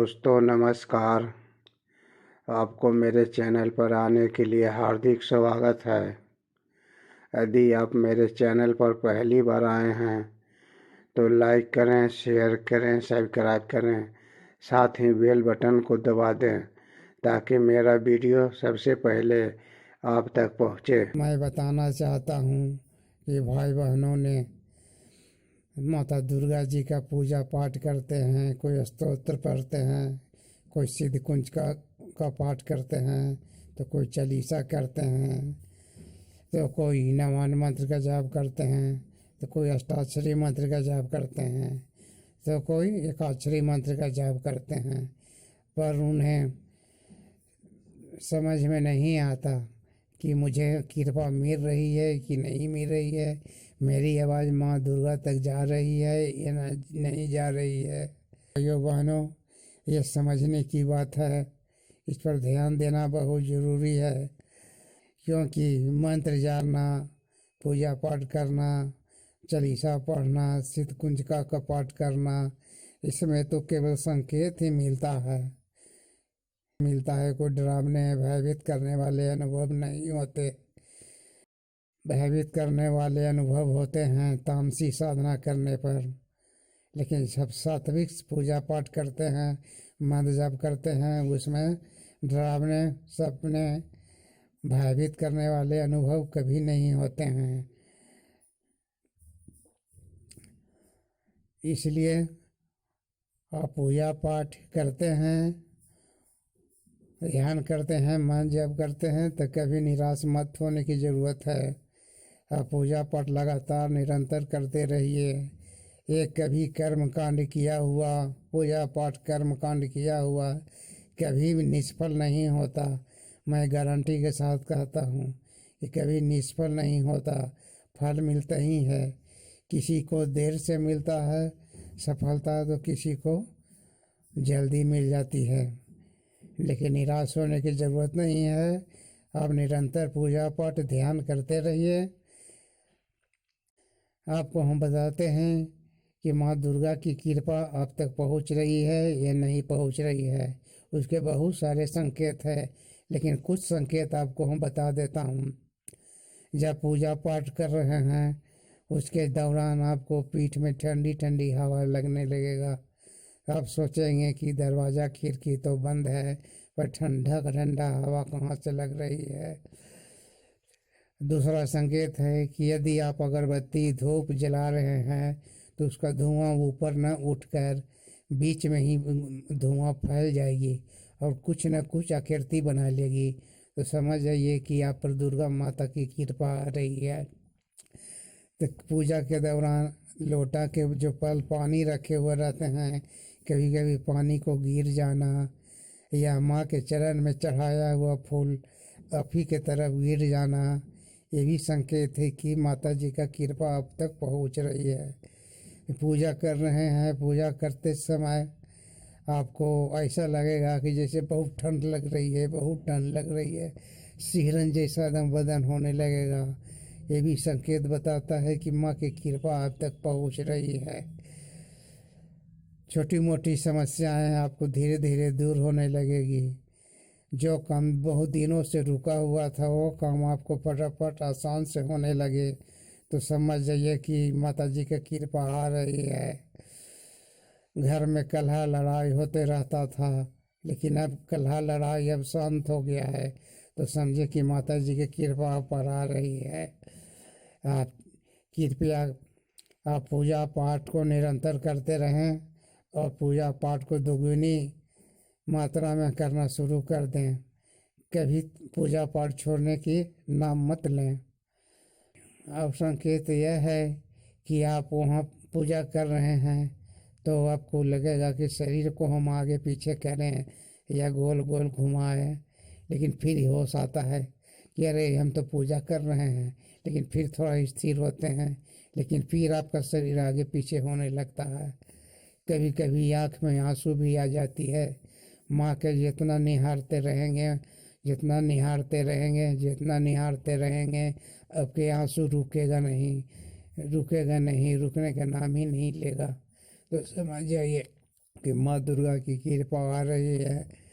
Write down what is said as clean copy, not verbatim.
दोस्तों नमस्कार। आपको मेरे चैनल पर आने के लिए हार्दिक स्वागत है। यदि आप मेरे चैनल पर पहली बार आए हैं तो लाइक करें, शेयर करें, सब्सक्राइब करें, साथ ही बेल बटन को दबा दें ताकि मेरा वीडियो सबसे पहले आप तक पहुंचे। मैं बताना चाहता हूँ कि भाई बहनों ने माता दुर्गा जी का पूजा पाठ करते हैं, कोई स्तोत्र पढ़ते हैं, कोई सिद्ध कुंज का पाठ करते हैं, तो कोई चालीसा करते हैं, तो कोई नवान मंत्र का जाप करते हैं, तो कोई अष्टाक्षरी मंत्र का जाप करते हैं, तो कोई एकाक्षरी मंत्र का जाप करते हैं। पर उन्हें समझ में नहीं आता कि मुझे कृपा मिल रही है कि नहीं मिल रही है, मेरी आवाज़ माँ दुर्गा तक जा रही है या नहीं जा रही है। भाइयों बहनों, ये समझने की बात है, इस पर ध्यान देना बहुत ज़रूरी है, क्योंकि मंत्र जानना, पूजा पाठ करना, चालीसा पढ़ना, सिद्ध कुंज का पाठ करना, इसमें तो केवल संकेत ही मिलता है। कोई डरावने भयभीत करने वाले अनुभव नहीं होते। भयभीत करने वाले अनुभव होते हैं तामसी साधना करने पर, लेकिन जब सात्विक पूजा पाठ करते हैं, मंत्र जाप करते हैं, उसमें डरावने सपने भयभीत करने वाले अनुभव कभी नहीं होते हैं। इसलिए आप पूजा पाठ करते हैं, ध्यान करते हैं, मन जप करते हैं, तो कभी निराश मत होने की ज़रूरत है। आप पूजा पाठ लगातार निरंतर करते रहिए। एक कभी कर्म कांड किया हुआ, पूजा पाठ कर्म कांड किया हुआ कभी भी निष्फल नहीं होता। मैं गारंटी के साथ कहता हूँ कि कभी निष्फल नहीं होता, फल मिलता ही है। किसी को देर से मिलता है सफलता, तो किसी को जल्दी मिल जाती है, लेकिन निराश होने की ज़रूरत नहीं है। आप निरंतर पूजा पाठ ध्यान करते रहिए। आपको हम बताते हैं कि माँ दुर्गा की कृपा आप तक पहुँच रही है या नहीं पहुँच रही है। उसके बहुत सारे संकेत हैं, लेकिन कुछ संकेत आपको हम बता देता हूँ। जब पूजा पाठ कर रहे हैं उसके दौरान आपको पीठ में ठंडी ठंडी हवा लगने लगेगा। आप सोचेंगे कि दरवाज़ा खिड़की तो बंद है, पर ठंडा ठंडा हवा कहाँ से लग रही है। दूसरा संकेत है कि यदि आप अगरबत्ती धूप जला रहे हैं तो उसका धुआं ऊपर न उठकर बीच में ही धुआं फैल जाएगी और कुछ न कुछ आकृति बना लेगी, तो समझ जाइए कि आप पर दुर्गा माता की कृपा आ रही है। तो पूजा के दौरान लोटा के जो पल पानी रखे हुए रहते हैं, कभी कभी पानी को गिर जाना या माँ के चरण में चढ़ाया हुआ फूल आप ही के तरफ गिर जाना, ये भी संकेत है कि माता जी का कृपा आप तक पहुँच रही है। पूजा कर रहे हैं, पूजा करते समय आपको ऐसा लगेगा कि जैसे बहुत ठंड लग रही है, बहुत ठंड लग रही है, सिहरन जैसा दम बदन होने लगेगा। ये भी संकेत बताता है कि माँ की कृपा आप तक पहुँच रही है। छोटी मोटी समस्याएं आपको धीरे धीरे दूर होने लगेगी। जो काम बहुत दिनों से रुका हुआ था वो काम आपको फटाफट आसान से होने लगे, तो समझ जाइए कि माता जी की कृपा आ रही है। घर में कलह लड़ाई होते रहता था, लेकिन अब कलह लड़ाई अब शांत हो गया है, तो समझे कि माता जी की कृपा आप पर आ रही है। आप कृपया आप पूजा पाठ को निरंतर करते रहें और पूजा पाठ को दोगुनी मात्रा में करना शुरू कर दें। कभी पूजा पाठ छोड़ने की नाम मत लें। अब संकेत यह है कि आप वहाँ पूजा कर रहे हैं तो आपको लगेगा कि शरीर को हम आगे पीछे करें या गोल गोल घुमाएं, लेकिन फिर होश आता है कि अरे हम तो पूजा कर रहे हैं, लेकिन फिर थोड़ा स्थिर होते हैं, लेकिन फिर आपका शरीर आगे पीछे होने लगता है। कभी कभी आँख में आंसू भी आ जाती है। माँ के जितना निहारते रहेंगे, जितना निहारते रहेंगे, जितना निहारते रहेंगे, आपके आंसू रुकेगा नहीं, रुकेगा नहीं, रुकने का नाम ही नहीं लेगा। तो समझ जाइए आपकी माँ दुर्गा की कृपा आ रही है।